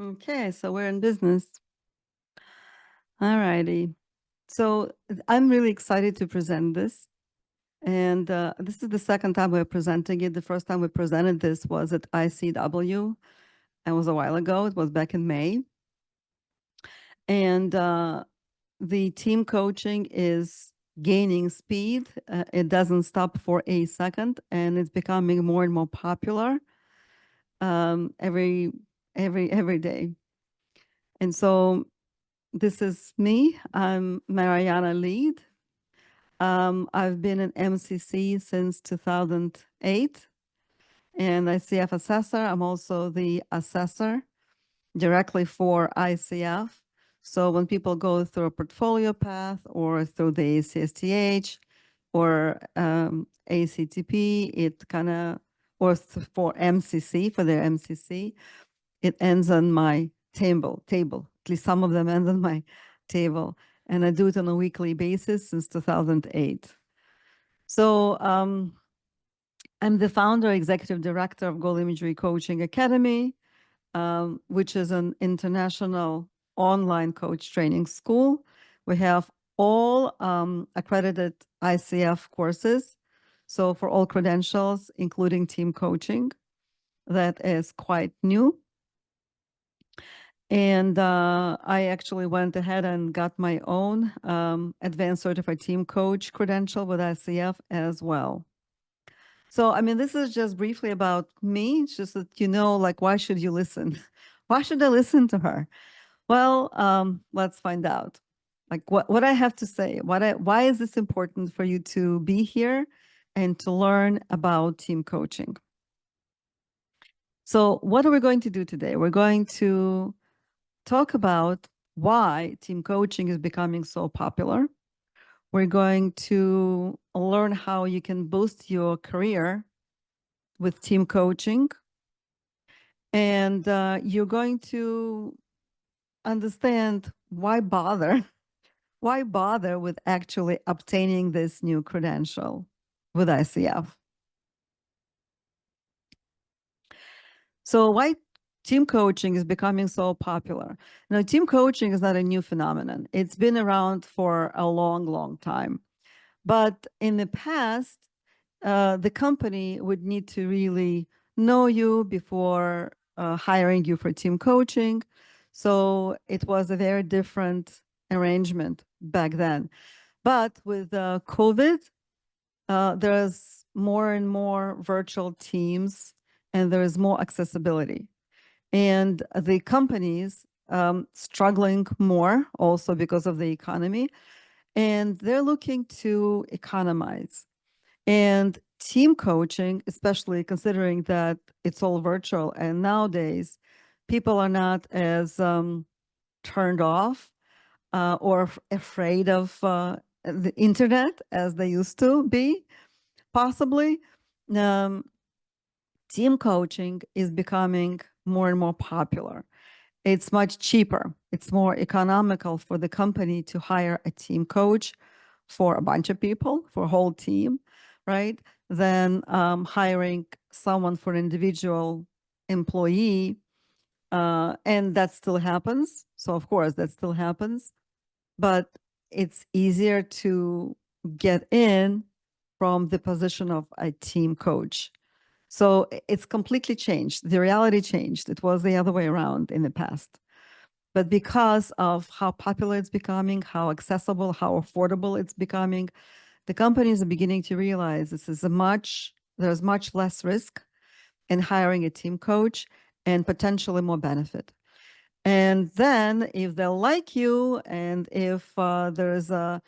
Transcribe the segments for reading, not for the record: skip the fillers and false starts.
Okay, so we're in business. All righty. So I'm really excited to present this. And this is the second time we're presenting it. The first time we presented this was at ICW. It was a while ago. It was back in May. And the team coaching is gaining speed. It doesn't stop for a second, and it's becoming more and more popular every day. And so this is me. I'm Marianna Lead. I've been an MCC since 2008 and ICF Assessor. I'm also the Assessor directly for ICF. So when people go through a portfolio path or through the ACSTH or ACTP, it kind of, or for MCC, for their MCC, it ends on my table. At least some of them end on my table. And I do it on a weekly basis since 2008. So I'm the founder, executive director of Goal Imagery Coaching Academy, which is an international online coach training school. We have all accredited ICF courses. So for all credentials, including team coaching, that is quite new. And I actually went ahead and got my own advanced certified team coach credential with ICF as well. So, I mean, this is just briefly about me. It's just that, like, why should you listen? Why should I listen to her? Well, let's find out. Like what I have to say, why is this important for you to be here and to learn about team coaching? So what are we going to do today? We're going to talk about why team coaching is becoming so popular. We're going to learn how you can boost your career with team coaching. And you're going to understand why bother? Why bother with actually obtaining this new credential with ICF? So why team coaching is becoming so popular? Now, team coaching is not a new phenomenon. It's been around for a long, long time. But in the past, the company would need to really know you before hiring you for team coaching. So it was a very different arrangement back then. But with COVID, there's more and more virtual teams and there's more accessibility. And the companies struggling more also because of the economy, and they're looking to economize. And team coaching, especially considering that it's all virtual, and nowadays people are not as turned off or afraid of the internet as they used to be, possibly. Um, Team coaching is becoming more and more popular. It's much cheaper. It's more economical for the company to hire a team coach for a bunch of people, for a whole team, right? Than hiring someone for an individual employee. And that still happens. So, of course, that still happens. But it's easier to get in from the position of a team coach. So it's completely changed. The reality changed. It was the other way around in the past. But because of how popular it's becoming, how accessible, how affordable it's becoming, the companies are beginning to realize there's much less risk in hiring a team coach and potentially more benefit. And then if they like you and if there's a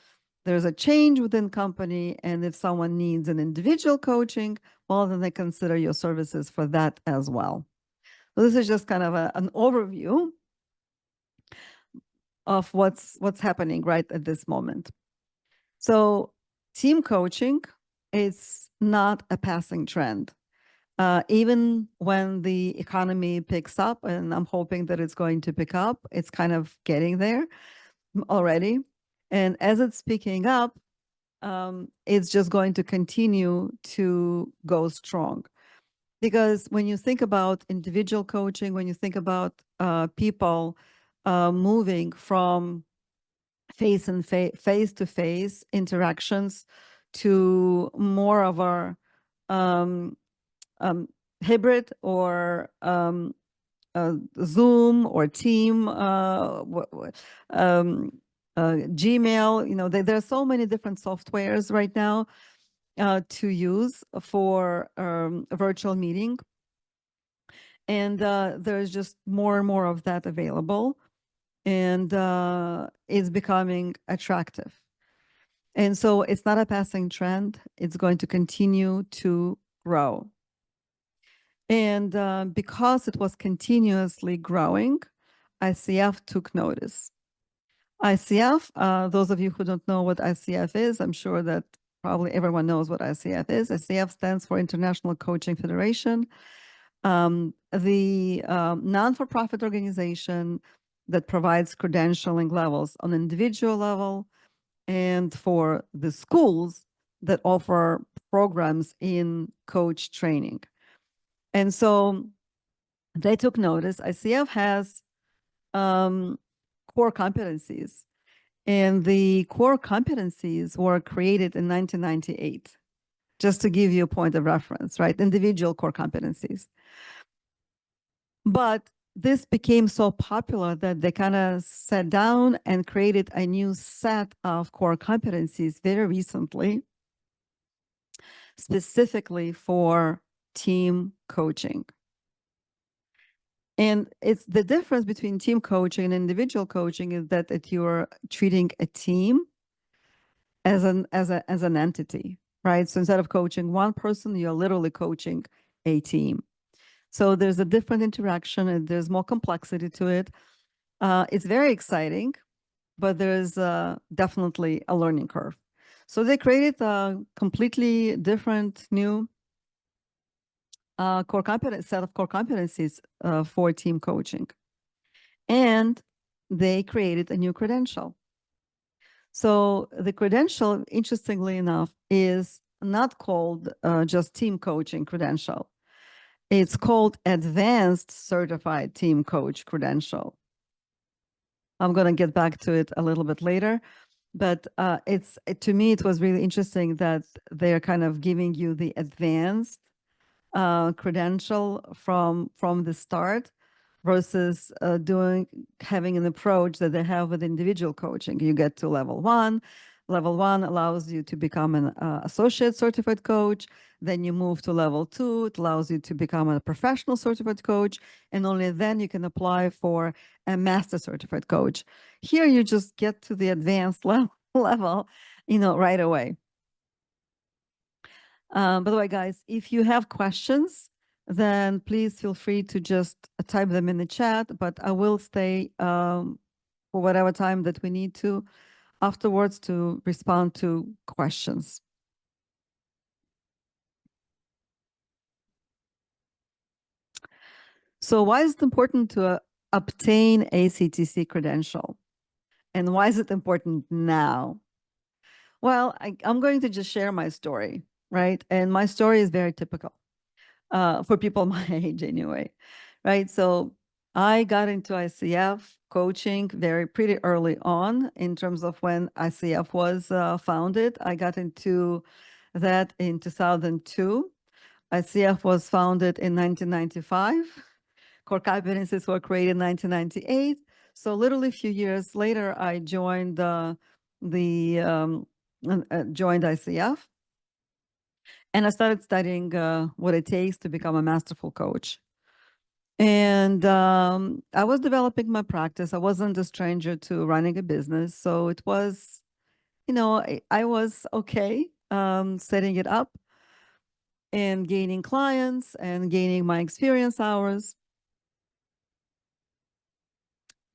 change within company and if someone needs an individual coaching, well, then they consider your services for that as well. So this is just kind of an overview of what's happening right at this moment. So team coaching is not a passing trend. Even when the economy picks up, and I'm hoping that it's going to pick up, it's kind of getting there already. And as it's picking up, it's just going to continue to go strong. Because when you think about individual coaching, when you think about people moving from face-to-face interactions to more of our um, hybrid or Zoom or Team, Gmail, there are so many different softwares right now to use for a virtual meeting. And there's just more and more of that available. And it's becoming attractive. And so it's not a passing trend. It's going to continue to grow. And because it was continuously growing, ICF took notice. ICF, those of you who don't know what ICF is, I'm sure that probably everyone knows what ICF is. ICF stands for International Coaching Federation, the non-for-profit organization that provides credentialing levels on individual level and for the schools that offer programs in coach training. And so they took notice. ICF has core competencies, and the core competencies were created in 1998, just to give you a point of reference, right? Individual core competencies. But this became so popular that they kind of sat down and created a new set of core competencies very recently, specifically for team coaching. And it's the difference between team coaching and individual coaching is that you're treating a team as an entity, right? So instead of coaching one person, you're literally coaching a team. So there's a different interaction and there's more complexity to it. It's very exciting, but there's definitely a learning curve. So they created a completely different new set of core competencies for team coaching. And they created a new credential. So the credential, interestingly enough, is not called just team coaching credential. It's called Advanced Certified Team Coach Credential. I'm going to get back to it a little bit later. But to me, it was really interesting that they're kind of giving you the advanced credential from the start versus having an approach that they have with individual coaching. You get to level one. Level one allows you to become an associate certified coach. Then you move to level two. It allows you to become a professional certified coach. And only then you can apply for a master certified coach. Here, you just get to the advanced level, right away. By the way, guys, if you have questions, then please feel free to just type them in the chat, but I will stay for whatever time that we need to afterwards to respond to questions. So why is it important to obtain ACTC credential? And why is it important now? Well, I'm going to just share my story, right? And my story is very typical for people my age anyway, right? So I got into ICF coaching pretty early on in terms of when ICF was founded. I got into that in 2002. ICF was founded in 1995. Core competencies were created in 1998. So literally a few years later, I joined joined ICF. And I started studying what it takes to become a masterful coach. And I was developing my practice. I wasn't a stranger to running a business. So it was, I was okay setting it up and gaining clients and gaining my experience hours.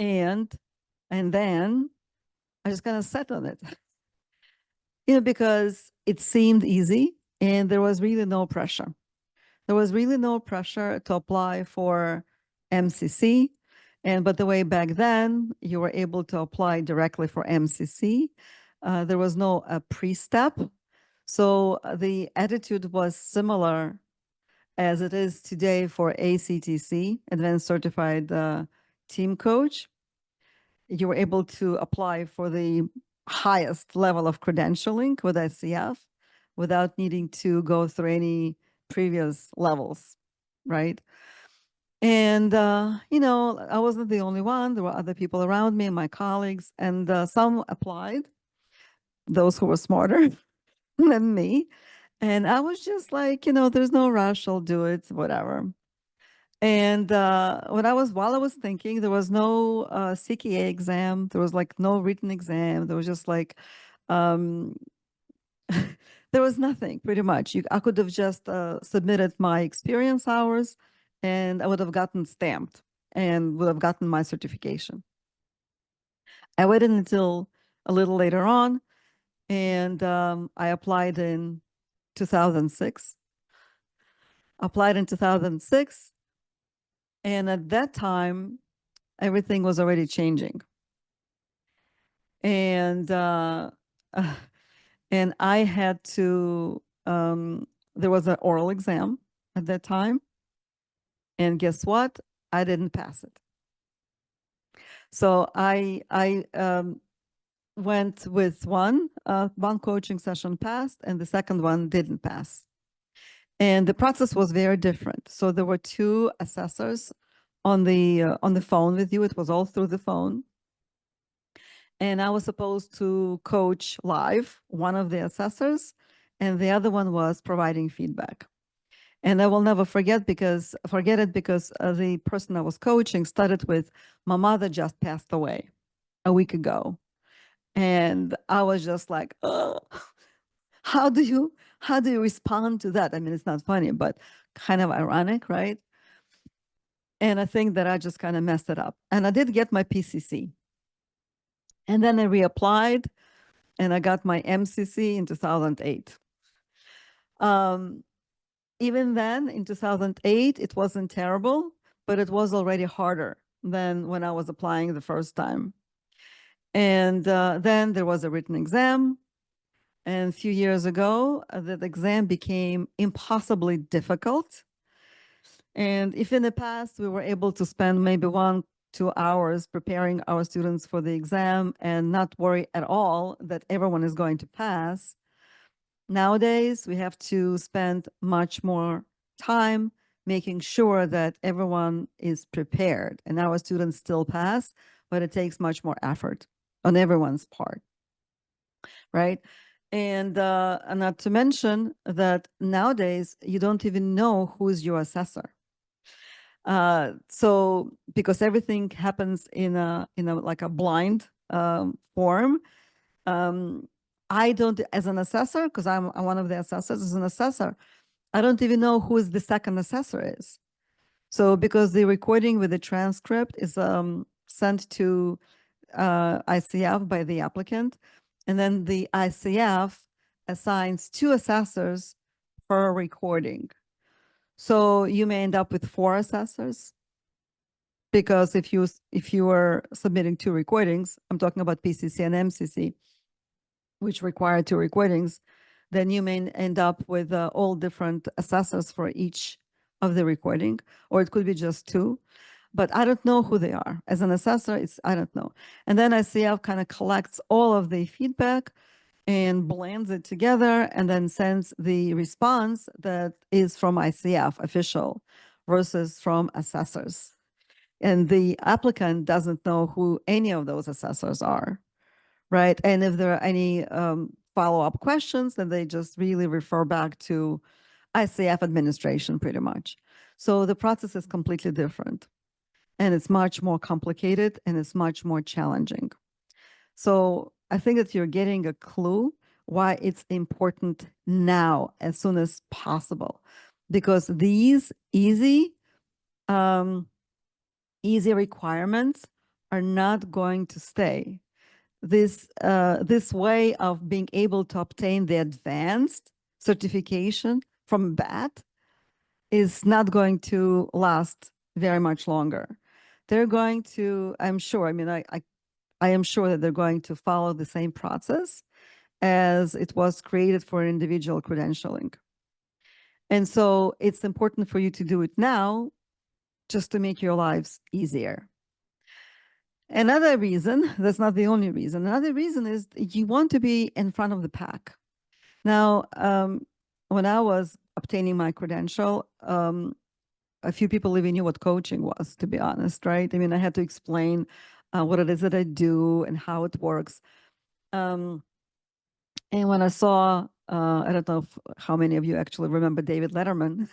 And then I just kind of sat on it, because it seemed easy and there was really no pressure. There was really no pressure to apply for MCC. And by the way, back then, you were able to apply directly for MCC. There was no pre-step. So the attitude was similar as it is today for ACTC, Advanced Certified Team Coach. You were able to apply for the highest level of credentialing with ICF without needing to go through any previous levels, right? And, I wasn't the only one. There were other people around me, my colleagues, and some applied, those who were smarter than me. And I was just like, there's no rush, I'll do it, whatever. And while I was thinking, there was no CKA exam. There was like no written exam. There was just like, um, there was nothing pretty much. I could have just submitted my experience hours and I would have gotten stamped and would have gotten my certification. I waited until a little later on and I applied in 2006. Applied in 2006. And at that time, everything was already changing. And and I had to, there was an oral exam at that time. And guess what? I didn't pass it. So I went with one coaching session passed and the second one didn't pass. And the process was very different. So there were two assessors on the phone with you. It was all through the phone. And I was supposed to coach live one of the assessors, and the other one was providing feedback. And I will never forget it because the person I was coaching started with, "My mother just passed away a week ago," and I was just like, "Oh, how do you respond to that?" I mean, it's not funny, but kind of ironic, right? And I think that I just kind of messed it up. And I did get my PCC. And then I reapplied and I got my MCC in 2008. Even then, in 2008, it wasn't terrible, but it was already harder than when I was applying the first time. And then there was a written exam. And a few years ago, that exam became impossibly difficult. And if in the past we were able to spend maybe 1-2 hours preparing our students for the exam and not worry at all that everyone is going to pass, nowadays we have to spend much more time making sure that everyone is prepared. And our students still pass, but it takes much more effort on everyone's part, right? And not to mention that nowadays you don't even know who is your assessor. So because everything happens in a like a blind form, I don't, as an assessor, because I'm one of the assessors, as an assessor, I don't even know who is the second assessor is. So because the recording with the transcript is sent to ICF by the applicant, and then the ICF assigns 2 assessors per recording. So you may end up with 4 assessors, because if you are submitting 2 recordings, I'm talking about PCC and MCC, which require 2 recordings, then you may end up with all different assessors for each of the recording, or it could be just 2. But I don't know who they are. As an assessor, I don't know. And then ICF kind of collects all of the feedback and blends it together and then sends the response that is from ICF official versus from assessors. And the applicant doesn't know who any of those assessors are, right? And if there are any follow-up questions, then they just really refer back to ICF administration pretty much. So the process is completely different. And it's much more complicated and it's much more challenging. So I think that you're getting a clue why it's important now, as soon as possible, because these easy requirements are not going to stay. This way of being able to obtain the advanced certification from BAT is not going to last very much longer. They're going to, I'm sure, I mean, I am sure that they're going to follow the same process as it was created for individual credentialing. And so it's important for you to do it now just to make your lives easier. Another reason, that's not the only reason, another reason is you want to be in front of the pack. Now, when I was obtaining my credential, a few people even knew what coaching was, to be honest, right? I mean, I had to explain what it is that I do and how it works. And when I saw, I don't know how many of you actually remember David Letterman,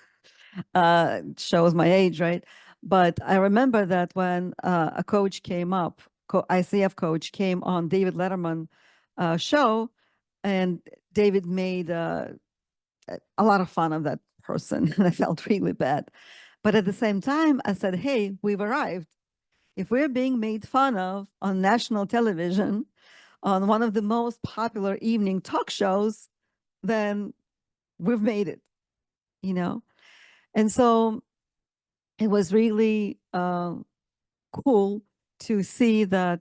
shows my age, right? But I remember that when a coach came up, ICF coach came on David Letterman show, and David made a lot of fun of that person, and I felt really bad. But at the same time, I said, hey, we've arrived. If we're being made fun of on national television, on one of the most popular evening talk shows, then we've made it, you know? And so it was really cool to see that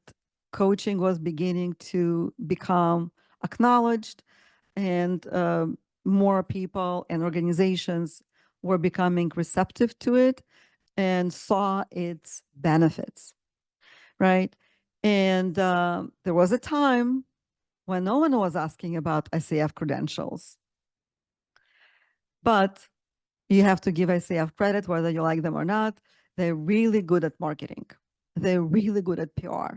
coaching was beginning to become acknowledged, and more people and organizations were becoming receptive to it and saw its benefits, right? And there was a time when no one was asking about ICF credentials. But you have to give ICF credit, whether you like them or not. They're really good at marketing. They're really good at PR.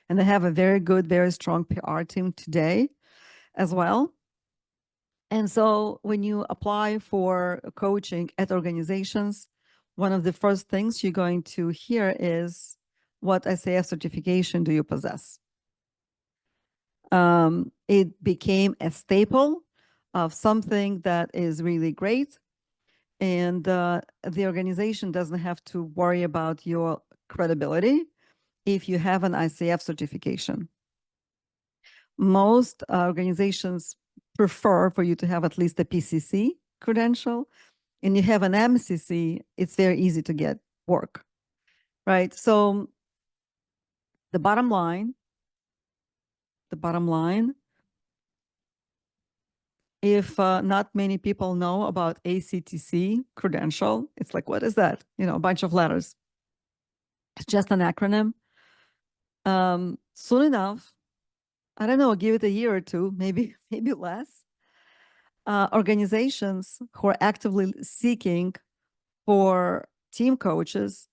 And they have a very good, very strong PR team today as well. And so when you apply for coaching at organizations, one of the first things you're going to hear is, what ICF certification do you possess? It became a staple of something that is really great. And the organization doesn't have to worry about your credibility if you have an ICF certification. Most organizations prefer for you to have at least a PCC credential, and you have an MCC, it's very easy to get work, right? So the bottom line, if not many people know about ACTC credential, it's like, what is that? You know, a bunch of letters. It's just an acronym. Soon enough, I don't know, give it a year or two, maybe less, organizations who are actively seeking for team coaches,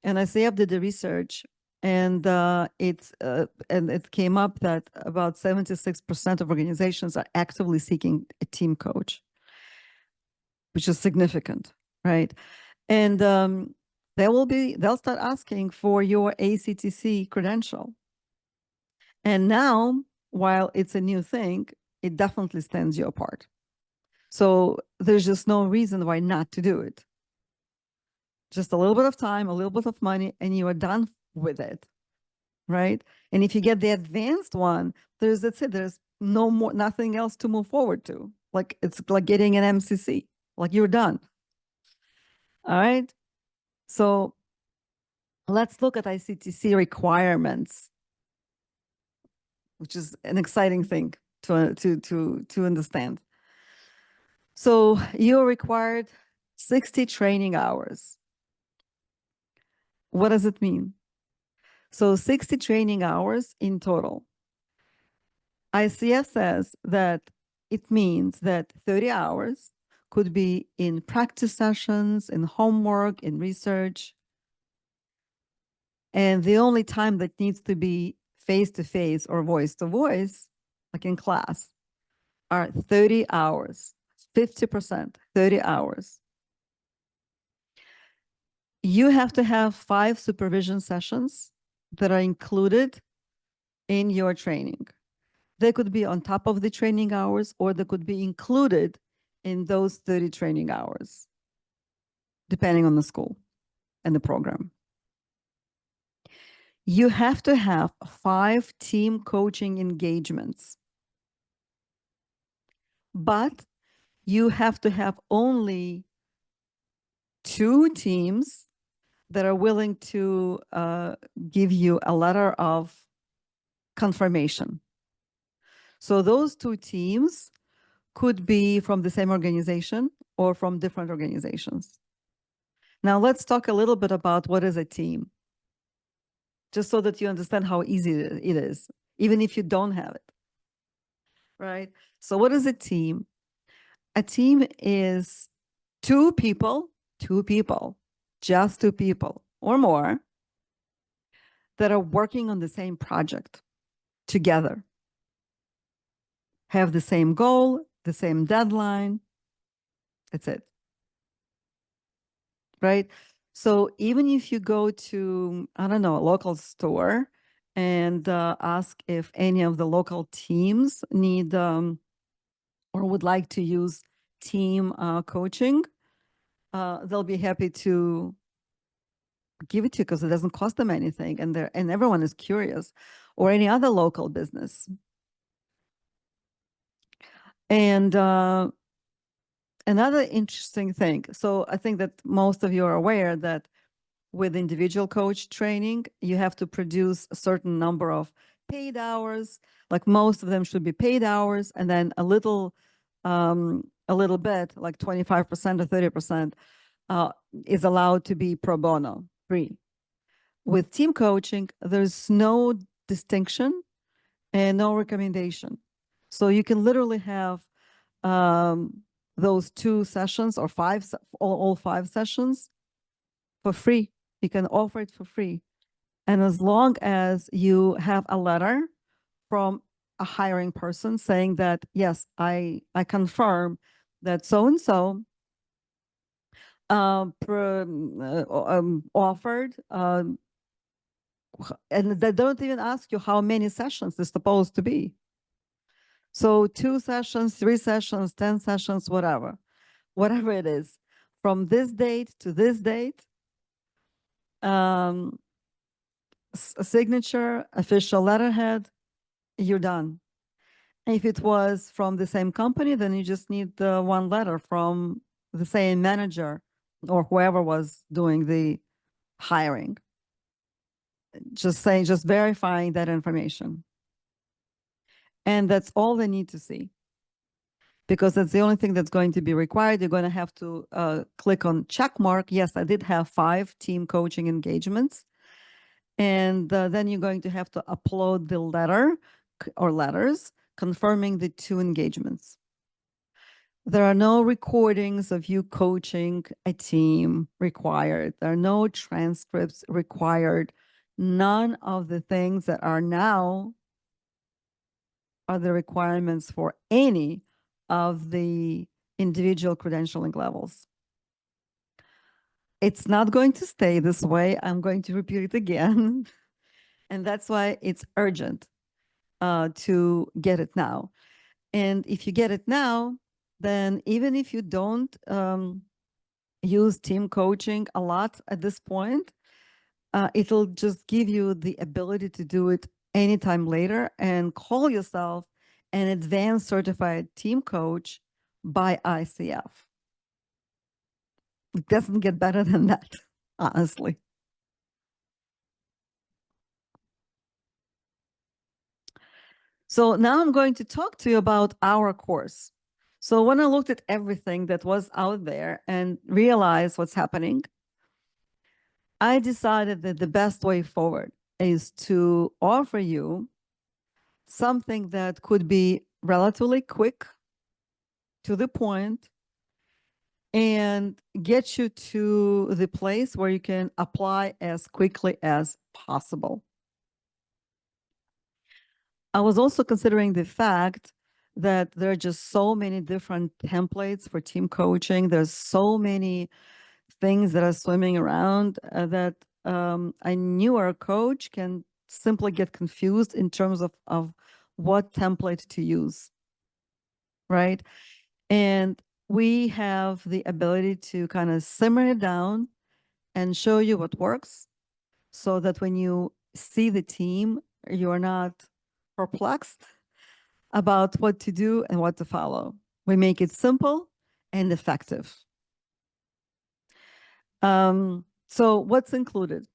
and ICF did the research, and it came up that about 76% of organizations are actively seeking a team coach, which is significant, right? And they'll start asking for your ACTC credential. And now, while it's a new thing, it definitely stands you apart. So there's just no reason why not to do it. Just a little bit of time, a little bit of money, and you are done with it, right? And if you get the advanced one, that's it. There's nothing else to move forward to. Like, it's like getting an MCC, like you're done. All right. So let's look at ICTC requirements, which is an exciting thing to understand. So you're required 60 training hours. What does it mean? So 60 training hours in total. ICF says that it means that 30 hours could be in practice sessions, in homework, in research. And the only time that needs to be face-to-face or voice-to-voice, like in class, are 30 hours, 50%, 30 hours. You have to have 5 supervision sessions that are included in your training. They could be on top of the training hours, or they could be included in those 30 training hours, depending on the school and the program. You have to have 5 team coaching engagements, but you have to have only 2 teams that are willing to give you a letter of confirmation. So those 2 teams could be from the same organization or from different organizations. Now let's talk a little bit about what is a team, just so that you understand how easy it is, even if you don't have it, right? So what is a team? A team is two people, just two people or more that are working on the same project together, have the same goal, the same deadline. That's it, right? So even if you go to, I don't know, a local store and ask if any of the local teams need or would like to use team coaching, they'll be happy to give it to you because it doesn't cost them anything, and everyone is curious, or any other local business. And another interesting thing, so I think that most of you are aware that with individual coach training, you have to produce a certain number of paid hours, like most of them should be paid hours, and then a little bit, like 25% or 30%, is allowed to be pro bono, free. With team coaching, there's no distinction and no recommendation. So you can literally have those 2 sessions or all 5 sessions for free. You can offer it for free. And as long as you have a letter from a hiring person saying that, yes, I confirm that so-and-so offered, and they don't even ask you how many sessions it's supposed to be. So 2 sessions, 3 sessions, 10 sessions, whatever it is, from this date to this date, a signature, official letterhead, you're done. If it was from the same company, then you just need the one letter from the same manager or whoever was doing the hiring. Just verifying that information. And that's all they need to see, because that's the only thing that's going to be required. You're going to have to click on check mark. Yes, I did have 5 team coaching engagements. And then you're going to have to upload the letter or letters confirming the 2 engagements. There are no recordings of you coaching a team required. There are no transcripts required. None of the things that are now are the requirements for any of the individual credentialing levels. It's not going to stay this way. I'm going to repeat it again. And that's why it's urgent to get it now. And if you get it now, then even if you don't use team coaching a lot at this point, it'll just give you the ability to do it anytime later and call yourself an advanced certified team coach by ICF. It doesn't get better than that, honestly. So now I'm going to talk to you about our course. So when I looked at everything that was out there and realized what's happening, I decided that the best way forward is to offer you something that could be relatively quick, to the point, and get you to the place where you can apply as quickly as possible. I was also considering the fact that there are just so many different templates for team coaching. There's so many things that are swimming around that a newer coach can simply get confused in terms of what template to use, right? And we have the ability to kind of simmer it down and show you what works, so that when you see the team, you are not perplexed about what to do and what to follow. We make it simple and effective. So what's included?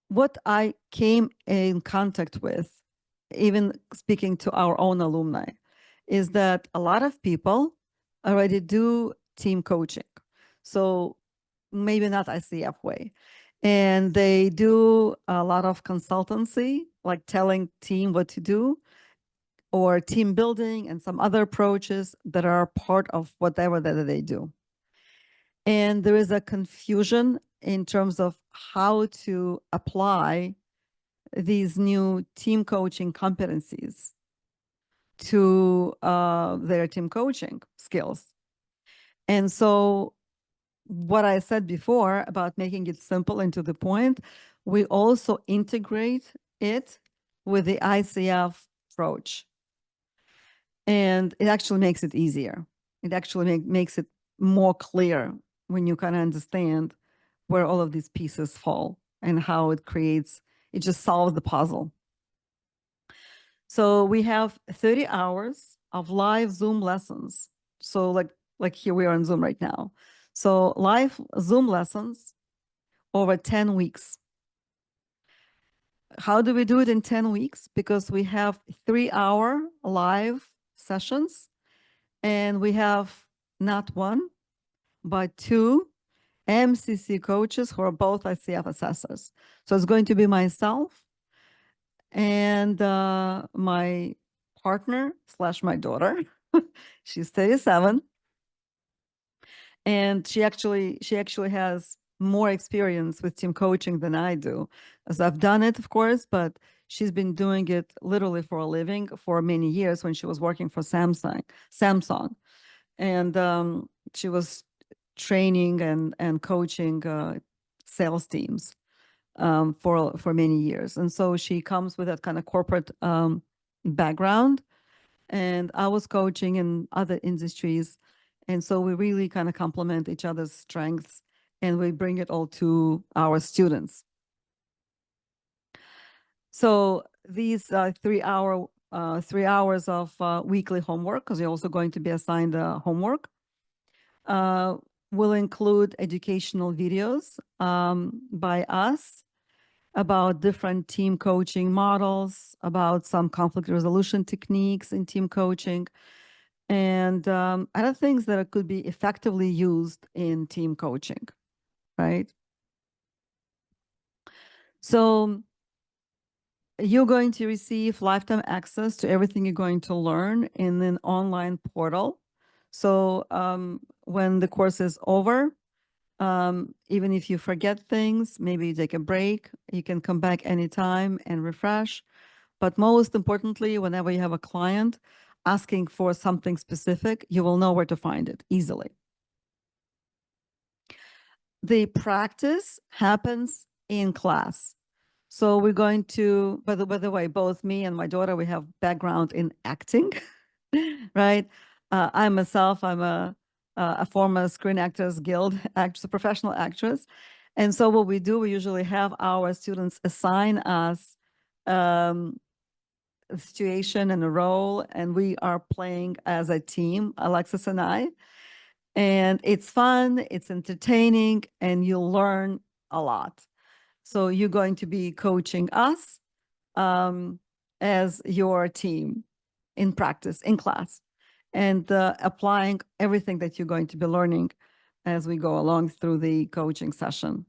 What I came in contact with, even speaking to our own alumni, is that a lot of people already do team coaching. So maybe not ICF way. And they do a lot of consultancy, like telling team what to do, or team building and some other approaches that are part of whatever that they do. And there is a confusion in terms of how to apply these new team coaching competencies to their team coaching skills. And so what I said before about making it simple and to the point, we also integrate it with the ICF approach. And it actually makes it easier. It actually makes it more clear when you kind of understand where all of these pieces fall and how it just solves the puzzle. So we have 30 hours of live Zoom lessons. So like here we are on Zoom right now. So live Zoom lessons over 10 weeks. How do we do it in 10 weeks? Because we have 3-hour live sessions, and we have not one, but 2 MCC coaches who are both ICF assessors. So it's going to be myself and my partner / my daughter. She's 37. And she actually has more experience with team coaching than I do, as I've done it, of course, but she's been doing it literally for a living for many years when she was working for Samsung. And she was training and coaching sales teams for many years. And so she comes with that kind of corporate background. And I was coaching in other industries. And so we really kind of complement each other's strengths, and we bring it all to our students. So these 3 hours of weekly homework, because you're also going to be assigned homework, will include educational videos by us about different team coaching models, about some conflict resolution techniques in team coaching, and other things that could be effectively used in team coaching, right? So you're going to receive lifetime access to everything you're going to learn in an online portal. So when the course is over, even if you forget things, maybe you take a break, you can come back anytime and refresh. But most importantly, whenever you have a client asking for something specific, you will know where to find it easily. The practice happens in class. So we're going to, by the way, both me and my daughter, we have background in acting, right? I myself, I'm a former Screen Actors Guild actress, a professional actress. And so what we do, we usually have our students assign us a situation and a role, and we are playing as a team, Alexis and I. And it's fun, it's entertaining, and you'll learn a lot. So you're going to be coaching us as your team in practice, in class, and applying everything that you're going to be learning as we go along through the coaching session.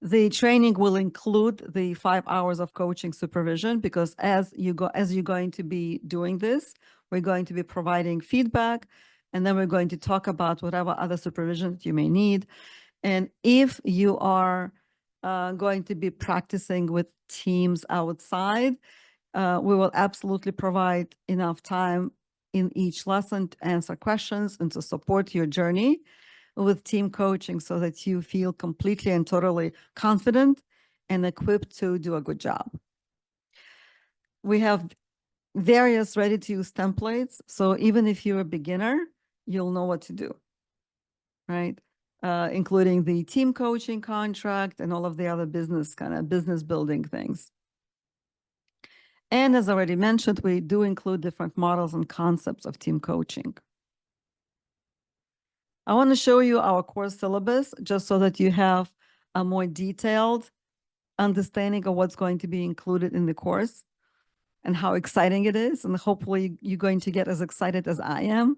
The training will include the 5 hours of coaching supervision, because as you're going to be doing this, we're going to be providing feedback, and then we're going to talk about whatever other supervision that you may need. And if you are going to be practicing with teams outside, we will absolutely provide enough time in each lesson to answer questions and to support your journey with team coaching, so that you feel completely and totally confident and equipped to do a good job. We have various ready-to-use templates, so even if you're a beginner, you'll know what to do, right? Including the team coaching contract and all of the other business building things. And as already mentioned, we do include different models and concepts of team coaching. I want to show you our course syllabus just so that you have a more detailed understanding of what's going to be included in the course. and how exciting it is. And hopefully you're going to get as excited as I am.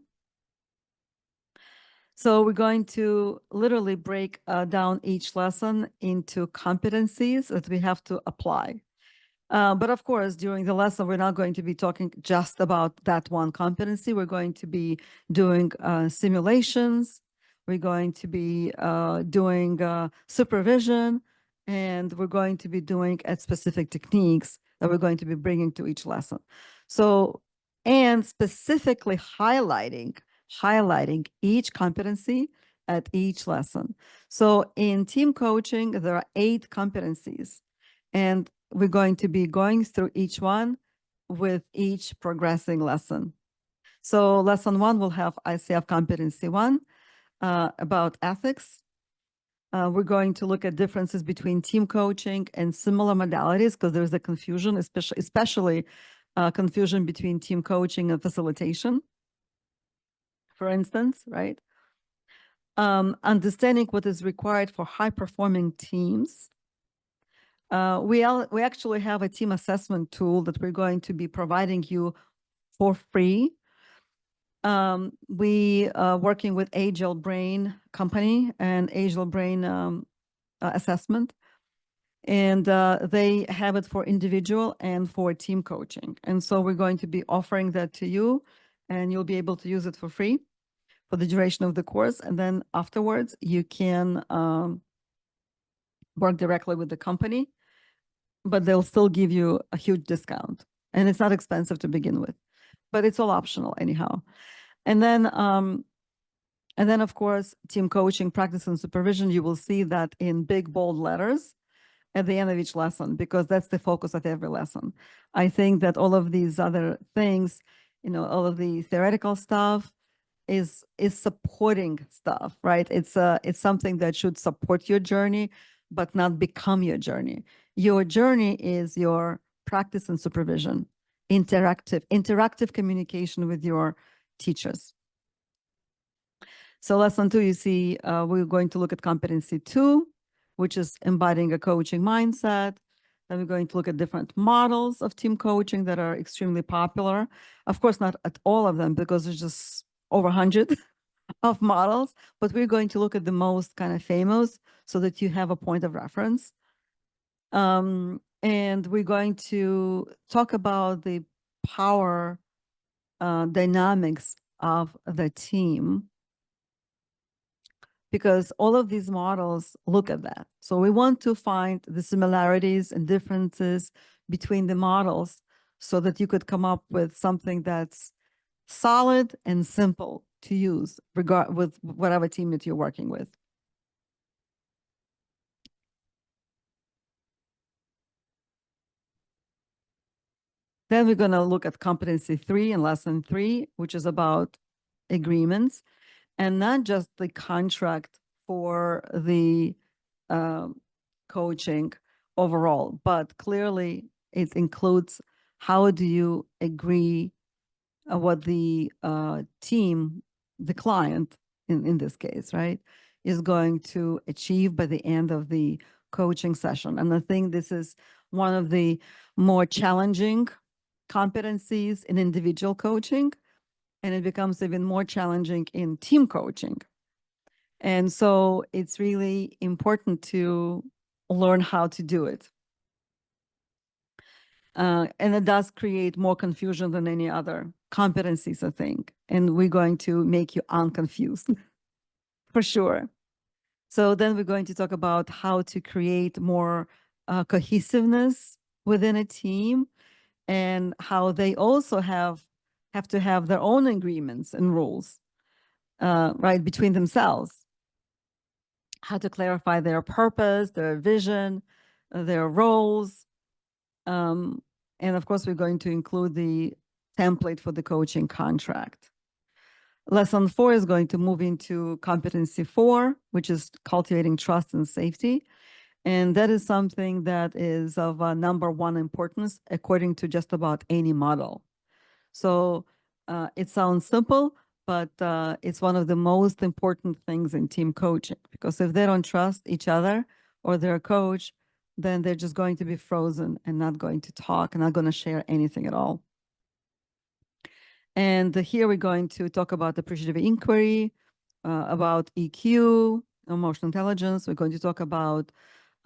So we're going to literally break down each lesson into competencies that we have to apply. But of course, during the lesson, we're not going to be talking just about that one competency. We're going to be doing simulations. We're going to be doing supervision, and we're going to be doing specific techniques that we're going to be bringing to each lesson. So, and specifically highlighting each competency at each lesson. So in team coaching, there are 8 competencies, and we're going to be going through each one with each progressing lesson. So lesson 1 will have ICF competency 1 about ethics. We're going to look at differences between team coaching and similar modalities, because there's a confusion, especially confusion between team coaching and facilitation, for instance, right? Understanding what is required for high-performing teams. We actually have a team assessment tool that we're going to be providing you for free. We are working with Agile Brain Company and Agile Brain Assessment, and they have it for individual and for team coaching. And so we're going to be offering that to you, and you'll be able to use it for free for the duration of the course. And then afterwards, you can work directly with the company, but they'll still give you a huge discount. And it's not expensive to begin with, but it's all optional anyhow. And then of course, team coaching, practice and supervision, you will see that in big, bold letters at the end of each lesson, because that's the focus of every lesson. I think that all of these other things, all of the theoretical stuff is supporting stuff, right? It's something that should support your journey, but not become your journey. Your journey is your practice and supervision, interactive communication with your teachers. So lesson 2, you see, we're going to look at competency 2, which is embodying a coaching mindset. Then we're going to look at different models of team coaching that are extremely popular. Of course, not at all of them, because there's just over 100 of models, but we're going to look at the most kind of famous so that you have a point of reference. And we're going to talk about the power dynamics of the team, because all of these models look at that. So we want to find the similarities and differences between the models so that you could come up with something that's solid and simple to use with whatever team that you're working with. Then we're going to look at competency 3 and lesson 3, which is about agreements, and not just the contract for the coaching overall, but clearly it includes how do you agree what the team, the client in this case, right, is going to achieve by the end of the coaching session. And I think this is one of the more challenging competencies in individual coaching, and it becomes even more challenging in team coaching. And so it's really important to learn how to do it. And it does create more confusion than any other competencies, I think. And we're going to make you unconfused for sure. So then we're going to talk about how to create more cohesiveness within a team, and how they also have to have their own agreements and rules, right, between themselves. How to clarify their purpose, their vision, their roles. And of course, we're going to include the template for the coaching contract. Lesson 4 is going to move into competency 4, which is cultivating trust and safety. And that is something that is of number 1 importance according to just about any model. So it sounds simple, but it's one of the most important things in team coaching, because if they don't trust each other or their coach, then they're just going to be frozen and not going to talk and not going to share anything at all. And here we're going to talk about appreciative inquiry, about EQ, emotional intelligence. We're going to talk about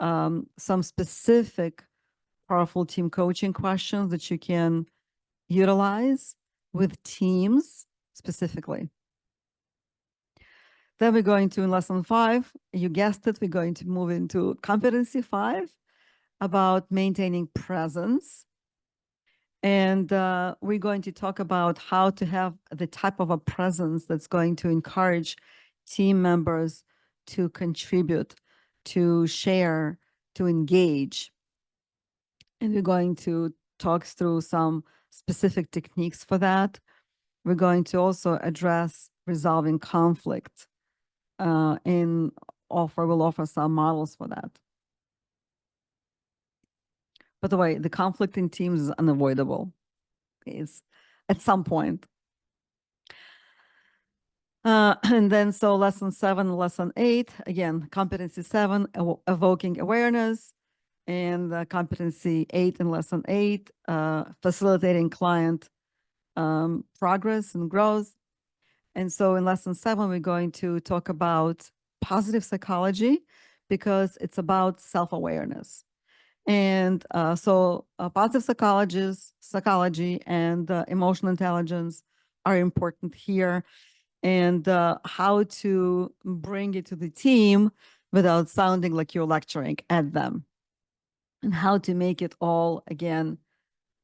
some specific powerful team coaching questions that you can utilize with teams specifically. Then we're going to, in lesson 5, you guessed it, we're going to move into competency 5 about maintaining presence. And we're going to talk about how to have the type of a presence that's going to encourage team members to contribute, to share, to engage. And we're going to talk through some specific techniques for that. We're going to also address resolving conflict we'll offer some models for that. By the way, the conflict in teams is unavoidable. It's at some point. And then so lesson 7, lesson 8, again, competency 7, evoking awareness, and competency 8 in lesson 8, facilitating client progress and growth. And so in lesson 7, we're going to talk about positive psychology because it's about self-awareness. And so positive psychology and emotional intelligence are important here, and how to bring it to the team without sounding like you're lecturing at them, and how to make it all, again,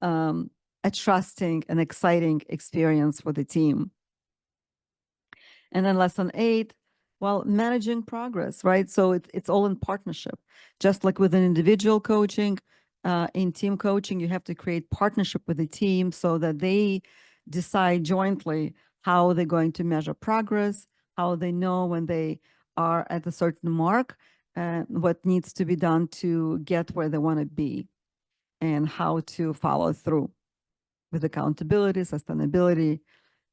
a trusting and exciting experience for the team. And then lesson 8, well, managing progress, right? So it's all in partnership. Just like with an individual coaching, in team coaching, you have to create partnership with the team so that they decide jointly how they're going to measure progress, how they know when they are at a certain mark, and what needs to be done to get where they want to be, and how to follow through with accountability, sustainability,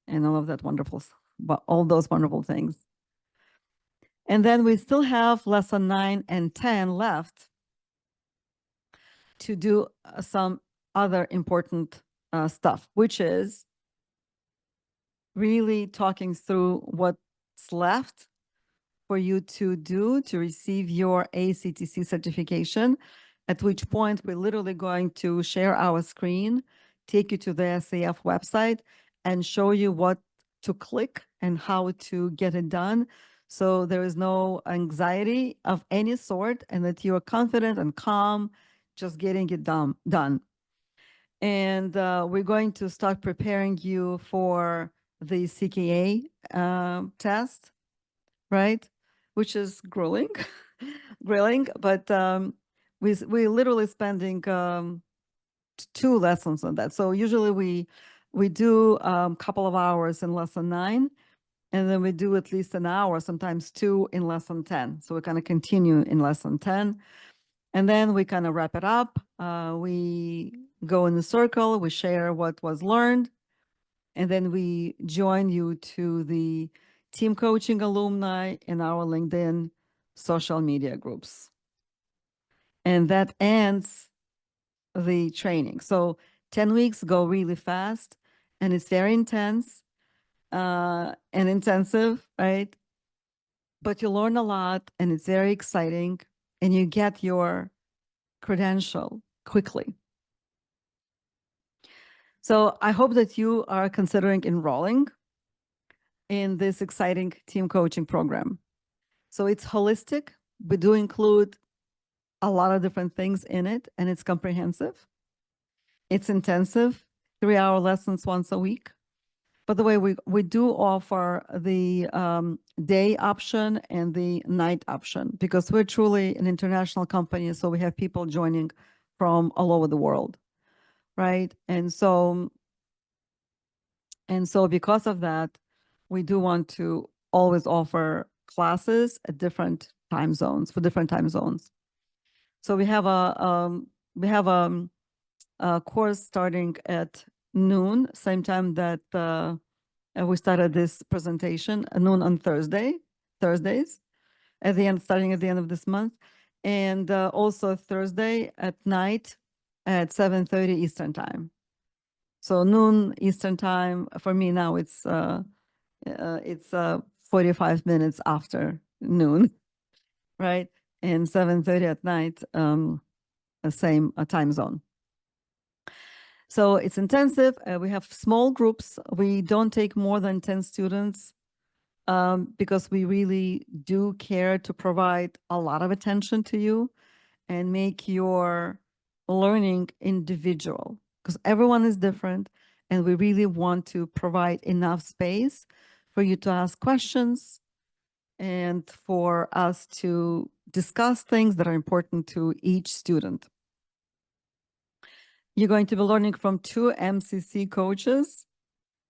and all of that wonderful, all those wonderful things. And then we still have lesson 9 and 10 left to do some other important stuff, which is really talking through what's left for you to do to receive your ACTC certification, at which point we're literally going to share our screen, take you to the SAF website, and show you what to click and how to get it done. So there is no anxiety of any sort, and that you are confident and calm, just getting it done. And we're going to start preparing you for the CKA test, right? Which is grueling, but we're literally spending 2 lessons on that. So usually we do a couple of hours in lesson 9, and then we do at least an hour, sometimes 2 in lesson 10. So we kind of continue in lesson 10, and then we kind of wrap it up. We go in the circle, we share what was learned, and then we join you to the team coaching alumni in our LinkedIn social media groups. And that ends the training. So 10 weeks go really fast, and it's very intense and intensive, right? But you learn a lot, and it's very exciting, and you get your credential quickly. So I hope that you are considering enrolling in this exciting team coaching program. So it's holistic. We do include a lot of different things in it, and it's comprehensive. It's intensive, 3-hour lessons once a week. By the way, we do offer the day option and the night option because we're truly an international company. So we have people joining from all over the world, right? And so because of that, we do want to always offer classes at different time zones, for different time zones. So we have a course starting at noon, same time that we started this presentation, at noon on Thursdays, starting at the end of this month. and also Thursday at night at 7:30 Eastern time. So noon Eastern time for me now. It's 45 minutes after noon, right? And 7:30 at night, the same time zone. So it's intensive. We have small groups. We don't take more than 10 students because we really do care to provide a lot of attention to you and make your learning individual, because everyone is different, and we really want to provide enough space for you to ask questions and for us to discuss things that are important to each student. You're going to be learning from 2 MCC coaches,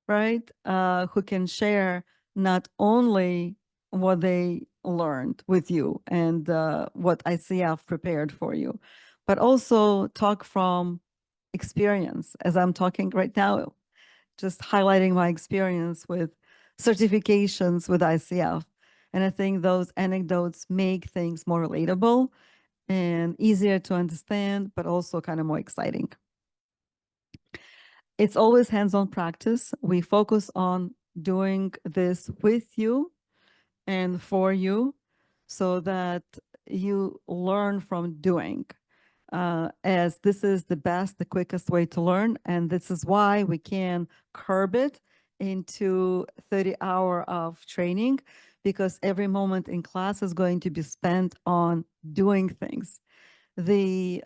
right? Who can share not only what they learned with you and what ICF prepared for you, but also talk from experience, as I'm talking right now, just highlighting my experience with certifications with ICF. And I think those anecdotes make things more relatable and easier to understand, but also kind of more exciting. It's always hands-on practice. We focus on doing this with you and for you so that you learn from doing, as this is the best, the quickest way to learn. And this is why we can curb it into 30 hours of training, because every moment in class is going to be spent on doing things. The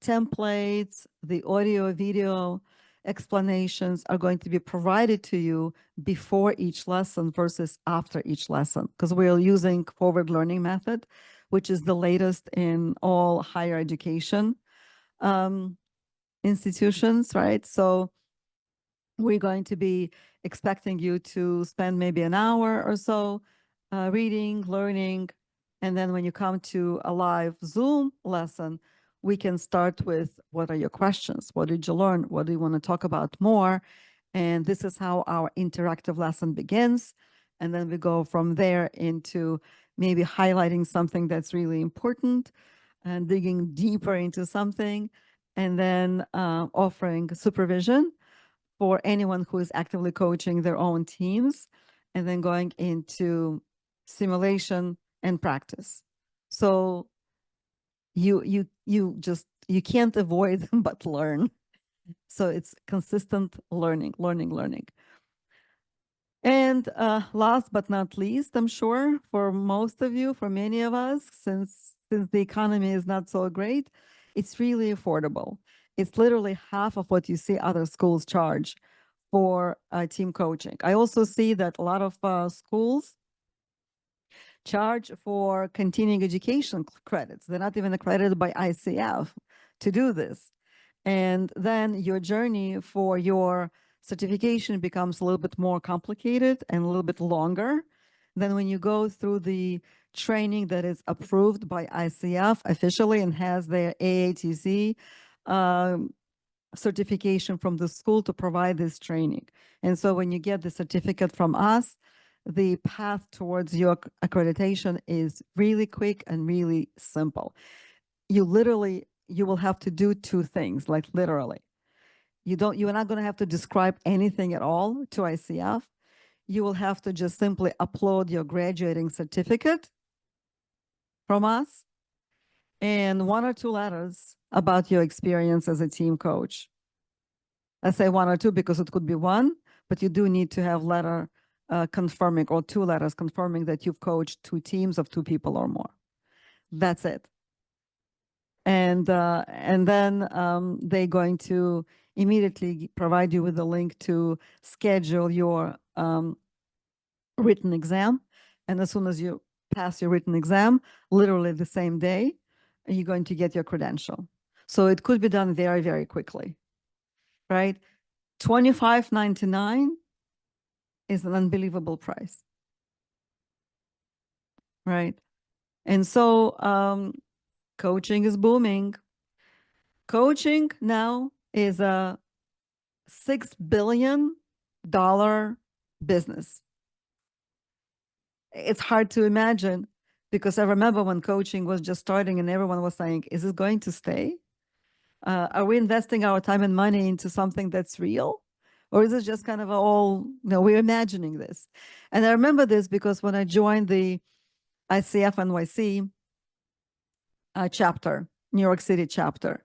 templates, the audio, video explanations are going to be provided to you before each lesson versus after each lesson, because we're using forward learning method, which is the latest in all higher education institutions, right? So we're going to be expecting you to spend maybe an hour or so reading, learning, and then when you come to a live Zoom lesson, we can start with, what are your questions? What did you learn? What do you want to talk about more? And this is how our interactive lesson begins. And then we go from there into maybe highlighting something that's really important and digging deeper into something, and then offering supervision for anyone who is actively coaching their own teams, and then going into simulation and practice. So you can't avoid but learn. So it's consistent learning. And last but not least, I'm sure for most of you, for many of us, since the economy is not so great, it's really affordable. It's literally half of what you see other schools charge for team coaching. I also see that a lot of schools charge for continuing education credits. They're not even accredited by ICF to do this. And then your journey for your certification becomes a little bit more complicated and a little bit longer than when you go through the training that is approved by ICF officially and has their AATC certification from the school to provide this training. And so when you get the certificate from us, the path towards your accreditation is really quick and really simple. You will have to do 2 things, like literally. You're not going to have to describe anything at all to ICF. You will have to just simply upload your graduating certificate from us and 1 or 2 letters about your experience as a team coach. I say 1 or 2 because it could be 1, but you do need to have letter confirming, or 2 letters confirming that you've coached 2 teams of 2 people or more. That's it. And then they're going to immediately provide you with a link to schedule your written exam. And as soon as you pass your written exam, literally the same day, you're going to get your credential. So it could be done very, very quickly, right? $25.99 is an unbelievable price, right? And so coaching is booming. Coaching now is a $6 billion business. It's hard to imagine because I remember when coaching was just starting and everyone was saying, is it going to stay? Are we investing our time and money into something that's real? Or is it just kind of all, we're imagining this? And I remember this because when I joined the ICF NYC chapter, New York City chapter,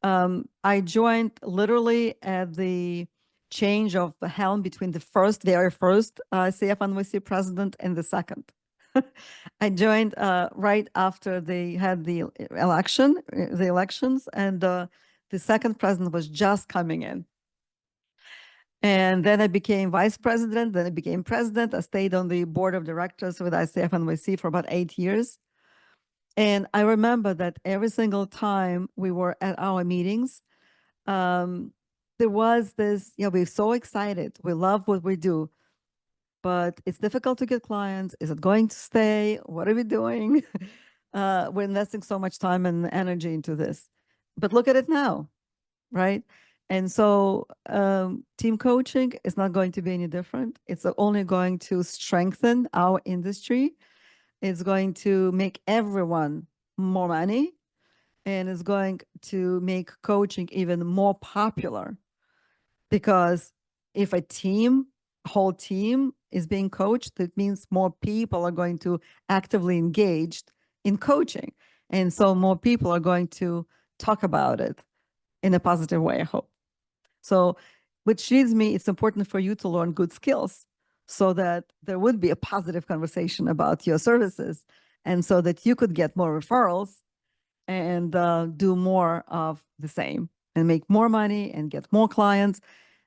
I joined literally at the change of the helm between the very first ICF NYC president and the second. I joined right after they had the elections, and the second president was just coming in. And then I became vice president, then I became president. I stayed on the board of directors with ICF NYC for about 8 years. And I remember that every single time we were at our meetings, there was this, we're so excited. We love what we do, but it's difficult to get clients. Is it going to stay? What are we doing? We're investing so much time and energy into this. But look at it now, right? And so team coaching is not going to be any different. It's only going to strengthen our industry. It's going to make everyone more money, and it's going to make coaching even more popular, because if a whole team is being coached, that means more people are going to actively engaged in coaching. And so more people are going to talk about it in a positive way, I hope. So, which leads me, it's important for you to learn good skills so that there would be a positive conversation about your services, and so that you could get more referrals and do more of the same and make more money and get more clients.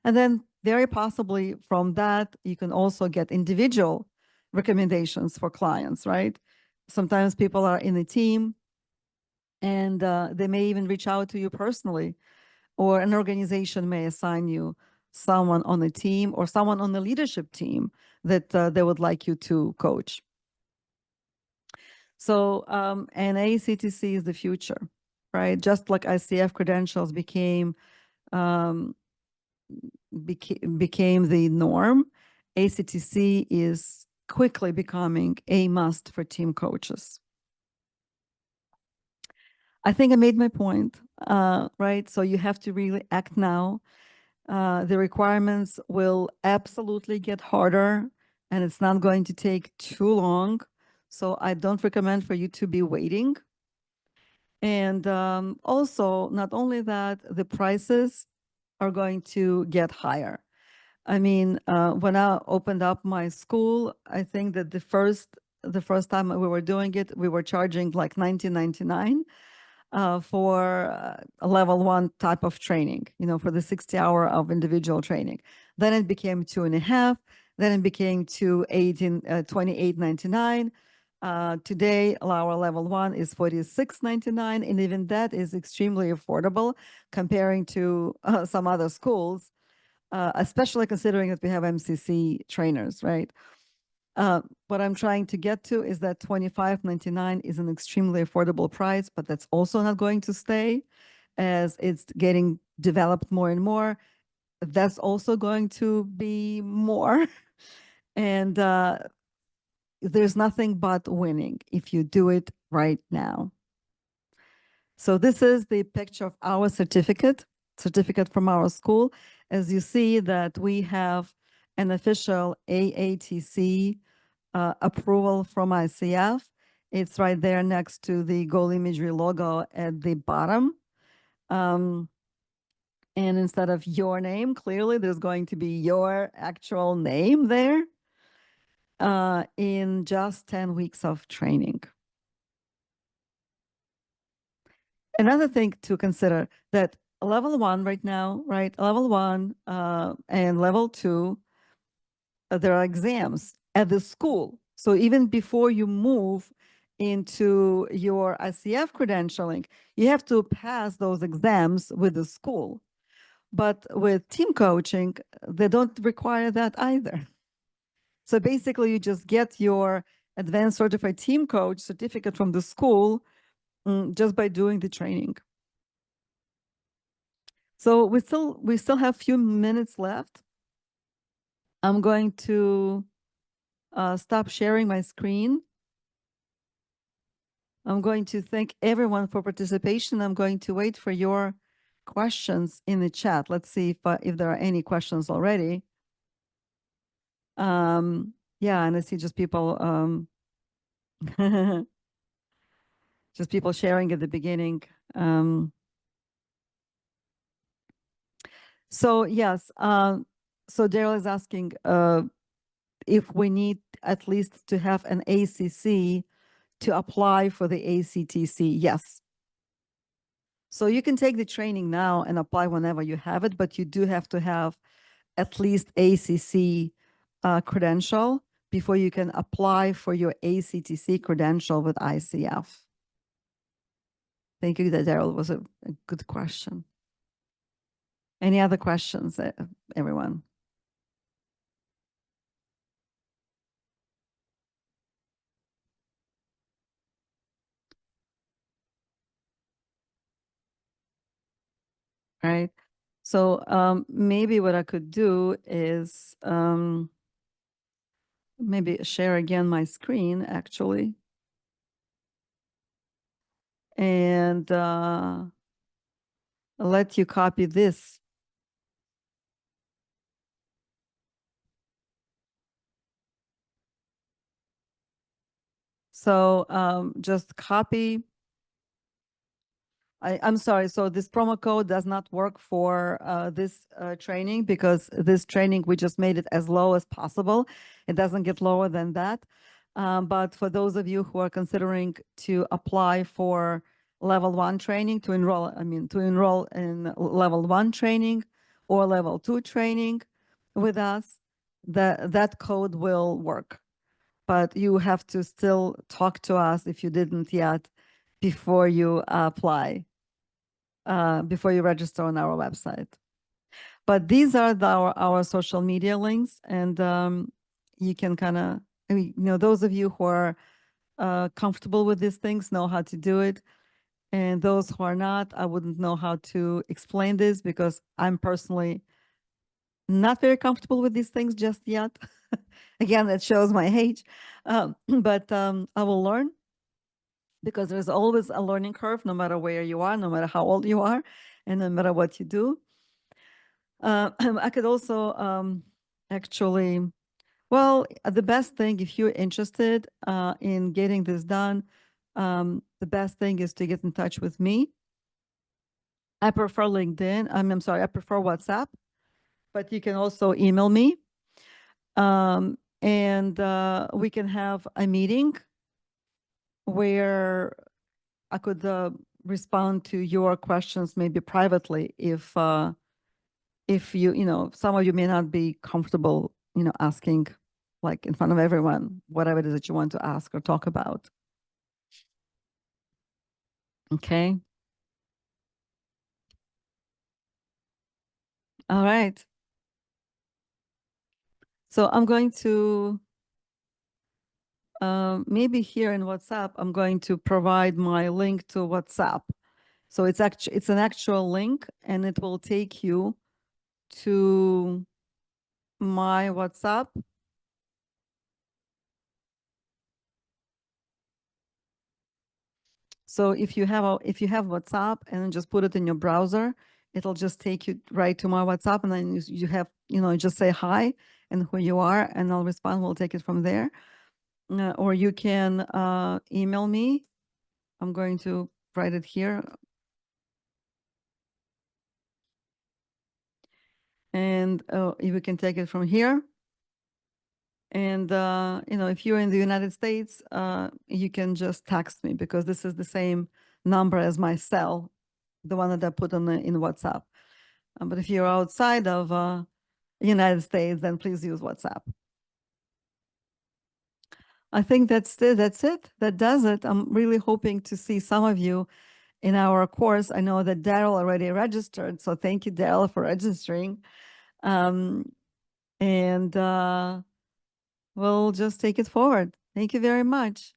And then very possibly from that, you can also get individual recommendations for clients, right? Sometimes people are in a team and they may even reach out to you personally, or an organization may assign you someone on the team or someone on the leadership team that they would like you to coach. So, and ACTC is the future, right? Just like ICF credentials became the norm, ACTC is quickly becoming a must for team coaches. I think I made my point, right? So you have to really act now. The requirements will absolutely get harder, and it's not going to take too long. So I don't recommend for you to be waiting. And also, not only that, the prices are going to get higher. I mean, when I opened up my school, I think that the first time we were doing it, we were charging like $19.99 for a level 1 type of training, for the 60-hour of individual training. Then it became 2.5. Then it became $28.99. Today, our level 1 is $46.99, and even that is extremely affordable comparing to some other schools, especially considering that we have MCC trainers, right? What I'm trying to get to is that $25.99 is an extremely affordable price, but that's also not going to stay as it's getting developed more and more. That's also going to be more. And there's nothing but winning if you do it right now. So this is the picture of our certificate from our school. As you see that we have an official AATC approval from ICF. It's right there next to the Goal Imagery logo at the bottom. And instead of your name, clearly there's going to be your actual name there in just 10 weeks of training. Another thing to consider, that level 1 right now, right? Level 1 and level 2, there are exams at the school. So even before you move into your ICF credentialing, you have to pass those exams with the school. But with team coaching, they don't require that either. So basically, you just get your advanced certified team coach certificate from the school just by doing the training. So we still have a few minutes left. I'm going to stop sharing my screen. I'm going to thank everyone for participation. I'm going to wait for your questions in the chat. Let's see if there are any questions already. Yeah, and I see just people just people sharing at the beginning. So yes, so Daryl is asking if we need at least to have an ACC to apply for the ACTC. Yes. So you can take the training now and apply whenever you have it, but you do have to have at least ACC credential before you can apply for your ACTC credential with ICF. Thank you, Daryl. Was a good question. Any other questions, everyone? Right. So maybe what I could do is maybe share again my screen, actually. And let you copy this. So just copy. I'm sorry. So this promo code does not work for this training because this training, we just made it as low as possible. It doesn't get lower than that. But for those of you who are considering to apply for level 1 training, to enroll in level 1 training or level 2 training with us, that code will work. But you have to still talk to us if you didn't yet before you apply. Before you register on our website. But these are our social media links, and you can kind of, those of you who are comfortable with these things know how to do it. And those who are not, I wouldn't know how to explain this because I'm personally not very comfortable with these things just yet. Again, that shows my age. But I will learn, because there's always a learning curve, no matter where you are, no matter how old you are, and no matter what you do. I could also actually, well, the best thing, if you're interested in getting this done, the best thing is to get in touch with me. I prefer LinkedIn. I'm sorry, I prefer WhatsApp, but you can also email me. And we can have a meeting where I could respond to your questions, maybe privately, if some of you may not be comfortable, asking like in front of everyone, whatever it is that you want to ask or talk about. Okay. All right. So I'm going to, maybe here in WhatsApp, I'm going to provide my link to WhatsApp. So it's an actual link, and it will take you to my WhatsApp. So if you have WhatsApp and then just put it in your browser, it'll just take you right to my WhatsApp, and then you have, just say hi and who you are, and I'll respond. We'll take it from there. Or you can email me. I'm going to write it here. And we can take it from here. And, if you're in the United States, you can just text me, because this is the same number as my cell, the one that I put in WhatsApp. But if you're outside of the United States, then please use WhatsApp. I think that's it. That does it. I'm really hoping to see some of you in our course. I know that Daryl already registered, so thank you, Daryl, for registering. And we'll just take it forward. Thank you very much.